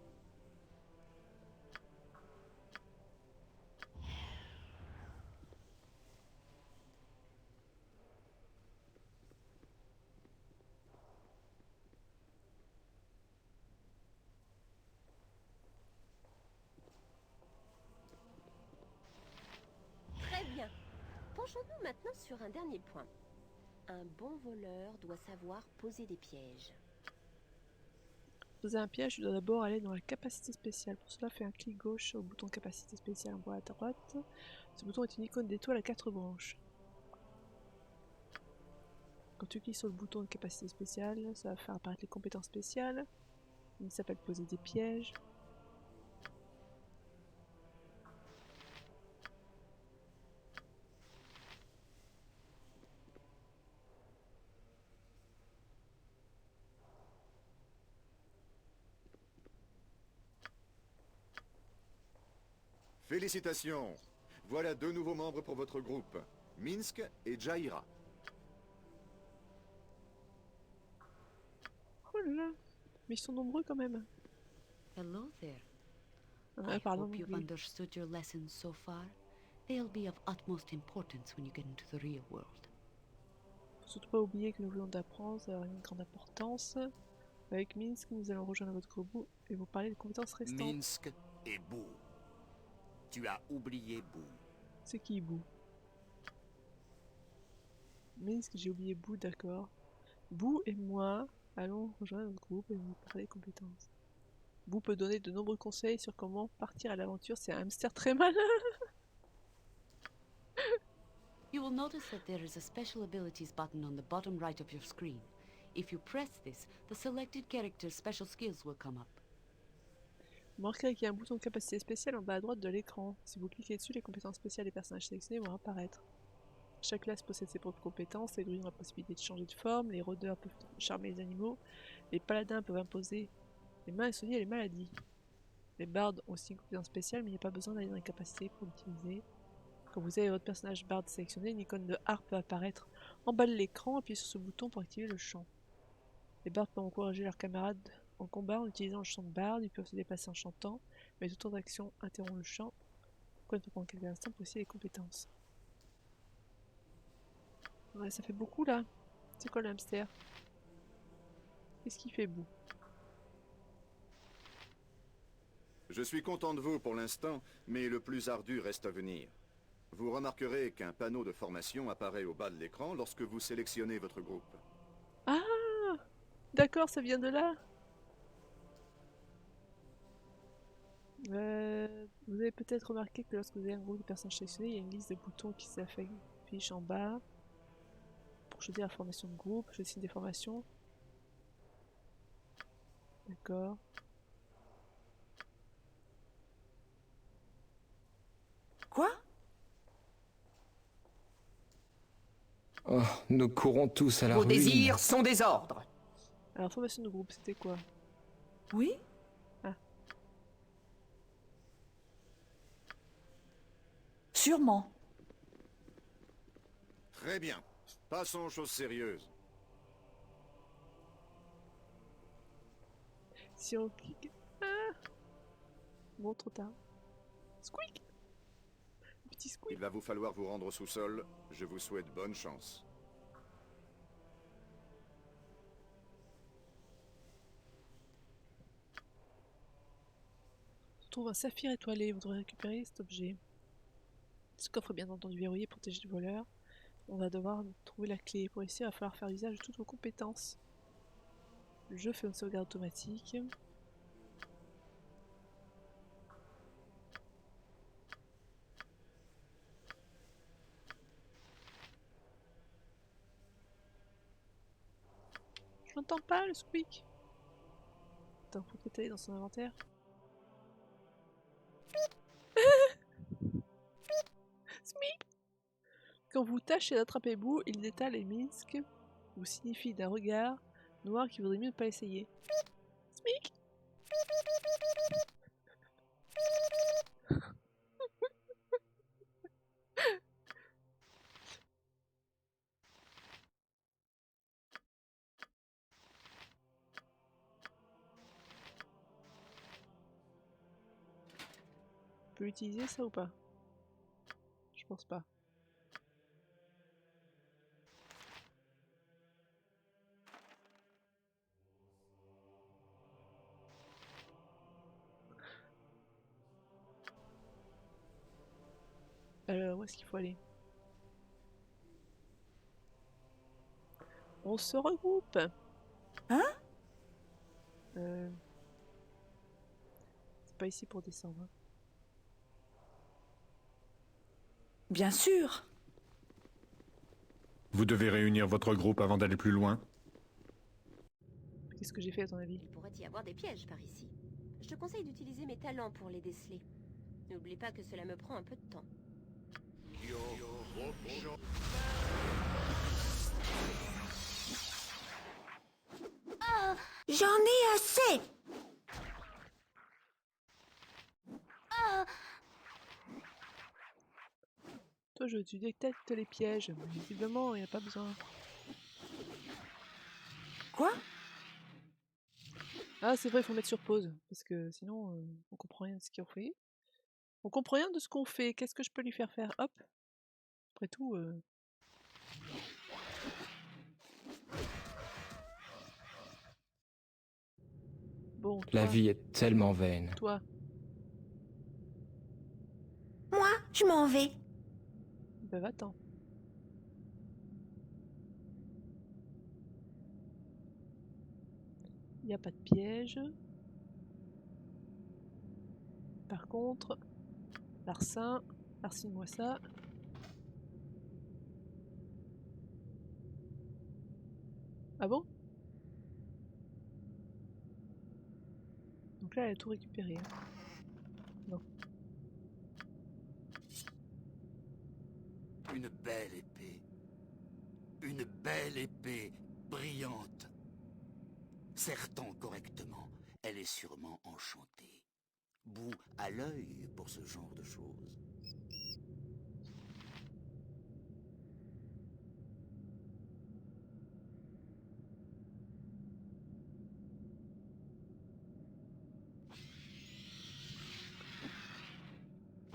Très bien. Penchons-nous maintenant sur un dernier point. Un bon voleur doit savoir poser des pièges. Pour poser un piège, tu dois d'abord aller dans la capacité spéciale. Pour cela, fais un clic gauche au bouton capacité spéciale en bas à droite. Ce bouton est une icône d'étoile à 4 branches. Quand tu cliques sur le bouton de capacité spéciale, ça va faire apparaître les compétences spéciales. Il s'appelle poser des pièges. Félicitations! Voilà 2 nouveaux membres pour votre groupe, Minsk et Jaira. Oh là là, mais ils sont nombreux quand même. Hello there. Ah, I pardon, hope you've oui. understood your lessons so far. They'll be of utmost importance when you get into the real world. Surtout pas oublier que nous voulons d'apprendre, ça a une grande importance. Avec Minsk, nous allons rejoindre votre groupe et vous parler des compétences restantes. Minsk et Boo. Tu as oublié Boo. C'est qui Boo? Minsk, j'ai oublié Boo, d'accord. Boo et moi allons rejoindre notre groupe et vous parler des compétences. Boo peut donner de nombreux conseils sur comment partir à l'aventure, c'est un hamster très malin. You will notice that there is a special abilities button on the bottom right of your screen. If you press this, the selected character's special skills will come up. Remarquez qu'il y a un bouton de capacité spéciale en bas à droite de l'écran. Si vous cliquez dessus, les compétences spéciales des personnages sélectionnés vont apparaître. Chaque classe possède ses propres compétences, les druides ont la possibilité de changer de forme, les rôdeurs peuvent charmer les animaux, les paladins peuvent imposer les mains et soigner les maladies. Les bardes ont aussi une compétence spéciale, mais il n'y a pas besoin d'aller dans les capacités pour l'utiliser. Quand vous avez votre personnage barde sélectionné, une icône de harpe peut apparaître en bas de l'écran, appuyez sur ce bouton pour activer le chant. Les bardes peuvent encourager leurs camarades en combat en utilisant le chant de barde, ils peuvent se déplacer en chantant, mais toute autre action interrompt le chant. Pourquoi il peut prendre quelques instants pour aussi les compétences. Ouais, ça fait beaucoup là. C'est quoi le hamster? Qu'est-ce qu'il fait Boo? Je suis content de vous pour l'instant, mais le plus ardu reste à venir. Vous remarquerez qu'un panneau de formation apparaît au bas de l'écran lorsque vous sélectionnez votre groupe. Ah! D'accord, ça vient de là. Vous avez peut-être remarqué que lorsque vous avez un groupe de personnages sélectionnés, il y a une liste de boutons qui s'affiche en bas. Pour choisir la formation de groupe, je signe des formations. D'accord. Quoi? Oh, nous courons tous à la Vos ruine. désirs sont des ordres. Alors, formation de groupe, c'était quoi? Oui? Ah. Sûrement. Très bien. Passons aux choses sérieuses. Si on clique... Ah! Bon, trop tard. Squeak! Petit squeak. Il va vous falloir vous rendre au sous-sol. Je vous souhaite bonne chance. On trouve un saphir étoilé, vous devrez récupérer cet objet. Ce coffre est bien entendu verrouillé, protégé du voleur. On va devoir trouver la clé. Pour ici, il va falloir faire usage de toutes vos compétences. Le jeu fait une sauvegarde automatique. Je n'entends pas le squeak. Attends, faut peut-être aller dans son inventaire. Squeak. Quand vous tâchez d'attraper Boo, il détale les Minsk, vous signifie d'un regard noir qu'il vaudrait mieux ne pas essayer. Squeak. On peut utiliser ça ou pas? Je pense pas. Alors, où est-ce qu'il faut aller? On se regroupe. Hein? C'est pas ici pour descendre. Hein. Bien sûr. Vous devez réunir votre groupe avant d'aller plus loin. Qu'est-ce que j'ai fait à ton avis? Il pourrait y avoir des pièges par ici. Je te conseille d'utiliser mes talents pour les déceler. N'oublie pas que cela me prend un peu de temps. J'en ai assez. Toi, tu détectes les pièges. Visiblement, il n'y a pas besoin. Quoi? Ah, c'est vrai, il faut mettre sur pause. Parce que sinon, on comprend rien de ce qu'on fait. On comprend rien de ce qu'on fait. Qu'est-ce que je peux lui faire faire? Hop. Après tout... Bon, La toi, vie est tellement vaine. toi. Moi, je m'en vais. Ben va-t'en. Il n'y a pas de piège. Par contre, Larcin, larcine-moi ça. Ah bon? Donc là, elle a tout récupéré. Hein. Non. Une belle épée. Une belle épée, brillante. Sertant correctement, elle est sûrement enchantée. Bout à l'œil pour ce genre de choses.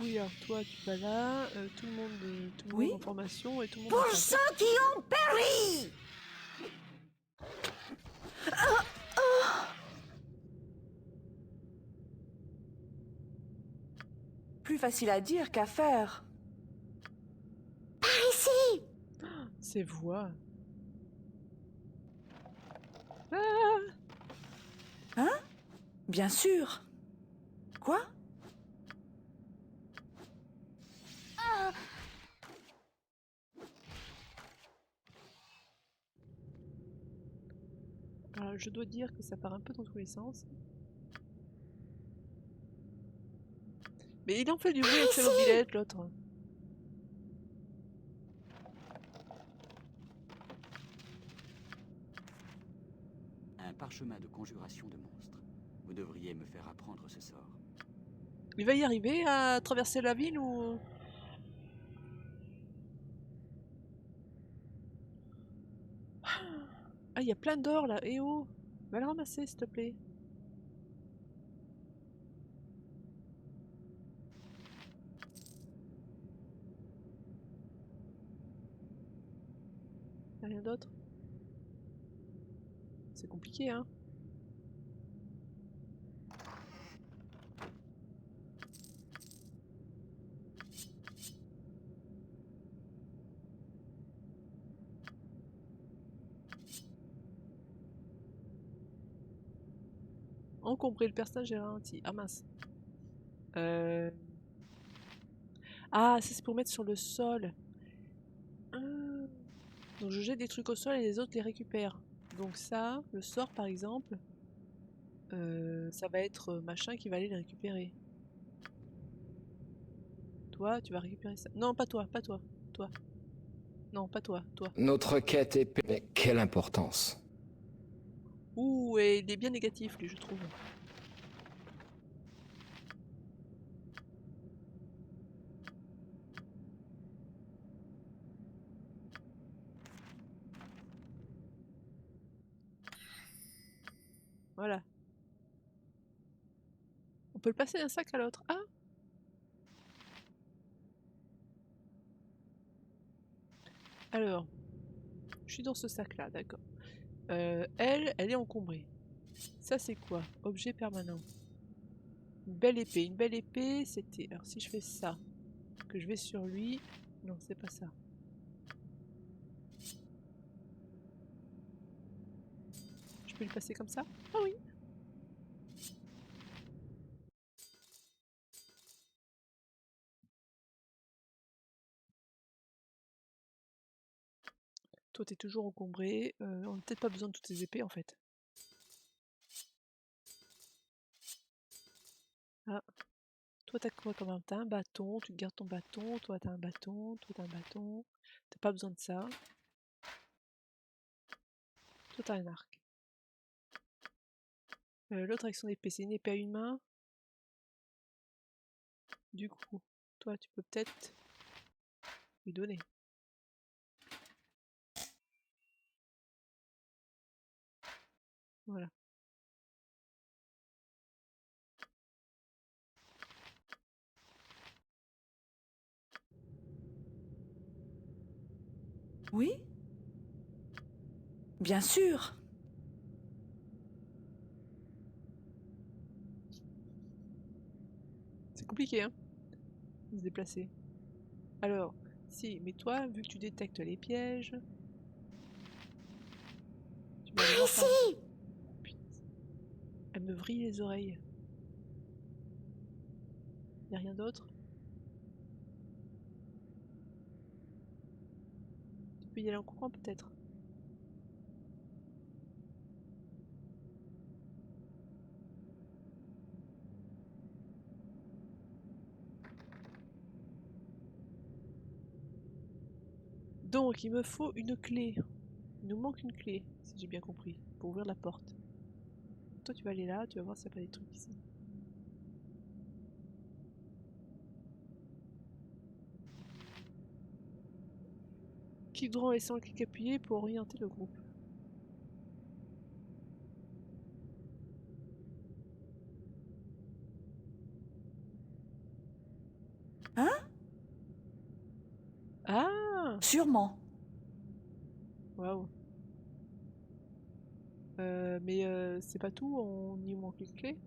Oui, alors toi, tu vas là. Tout le monde Oui. en formation et tout le monde Pour en ceux qui ont péri! Plus facile à dire qu'à faire. Par ici! Ces voix. Ah! Hein? Bien sûr. Quoi? Alors, je dois dire que ça part un peu dans tous les sens. Mais il en fait du bruit avec sa mobilette, l'autre. Un parchemin de conjuration de monstres. Vous devriez me faire apprendre ce sort. Il va y arriver à traverser la ville ou... Ah, il y a plein d'or là. Eh oh! Va le ramasser, s'il te plaît. Y'a rien d'autre? C'est compliqué, hein? Encombrer le personnage est ralenti. Ah mince. Ah, ça c'est pour mettre sur le sol. Ah. Donc je jette des trucs au sol et les autres les récupèrent. Donc ça, le sort par exemple, ça va être machin qui va aller les récupérer. Toi, tu vas récupérer ça. Non, pas toi, pas toi. Toi. Non, pas toi, toi. Notre quête est... Mais quelle importance. Ouh, et il est bien négatif lui, je trouve. Voilà. On peut le passer d'un sac à l'autre. Ah! Alors, je suis dans ce sac-là, d'accord. Elle est encombrée. Ça, c'est quoi? Objet permanent. Une belle épée. Une belle épée, c'était... Alors, si je fais ça, que je vais sur lui... Non, c'est pas ça. Je peux lui passer comme ça? Ah oui! Toi, t'es toujours encombré. On n'a peut-être pas besoin de toutes ces épées, en fait. Ah. Toi, t'as quoi comme un... T'as un bâton, tu gardes ton bâton. Toi, t'as un bâton. Toi, t'as un bâton. T'as pas besoin de ça. Toi, t'as un arc. L'autre avec son épée, c'est une épée à une main. Du coup, toi, tu peux peut-être lui donner. Voilà. Oui? Bien sûr. compliqué, hein, de se déplacer. Alors, si, mais toi, vu que tu détectes les pièges... Tu vas aller voir par- Putain. Elle me vrille les oreilles. Y a rien d'autre? Tu peux y aller en courant peut-être? Donc, il me faut une clé. Il nous manque une clé, si j'ai bien compris, pour ouvrir la porte. Toi, tu vas aller là, tu vas voir s'il n'y a pas des trucs ici. Clique droit en laissant le clic appuyé pour orienter le groupe. Hein? Ah! Sûrement. Waouh. C'est pas tout, on y manque les clés.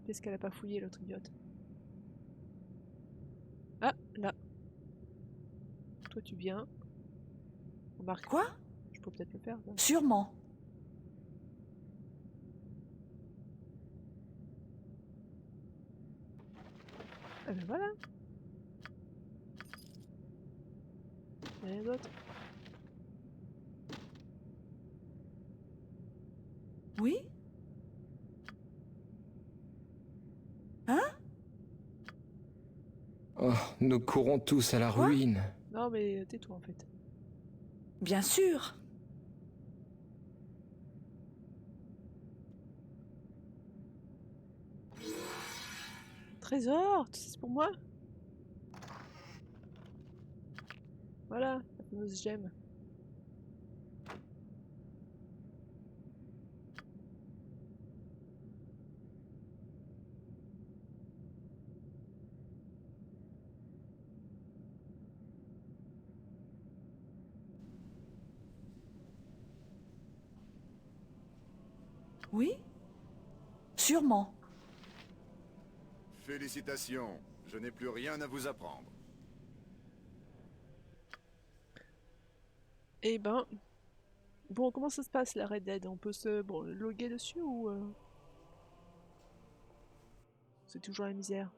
Qu'est-ce qu'elle a pas fouillé l'autre idiote? Ah, là. Toi tu viens. Remarque. Quoi? Je peux peut-être le faire. Là. Sûrement. Ah ben voilà. Rien d'autre. Oui? Hein? Oh, nous courons tous à la ruine. Non mais tais-toi en fait. Bien sûr. Trésor, tout ça c'est pour moi. Voilà, la fameuse gemme. Oui? Sûrement. Félicitations, je n'ai plus rien à vous apprendre. Eh ben... Bon, comment ça se passe la Red Dead? On peut se loguer dessus ou... C'est toujours la misère?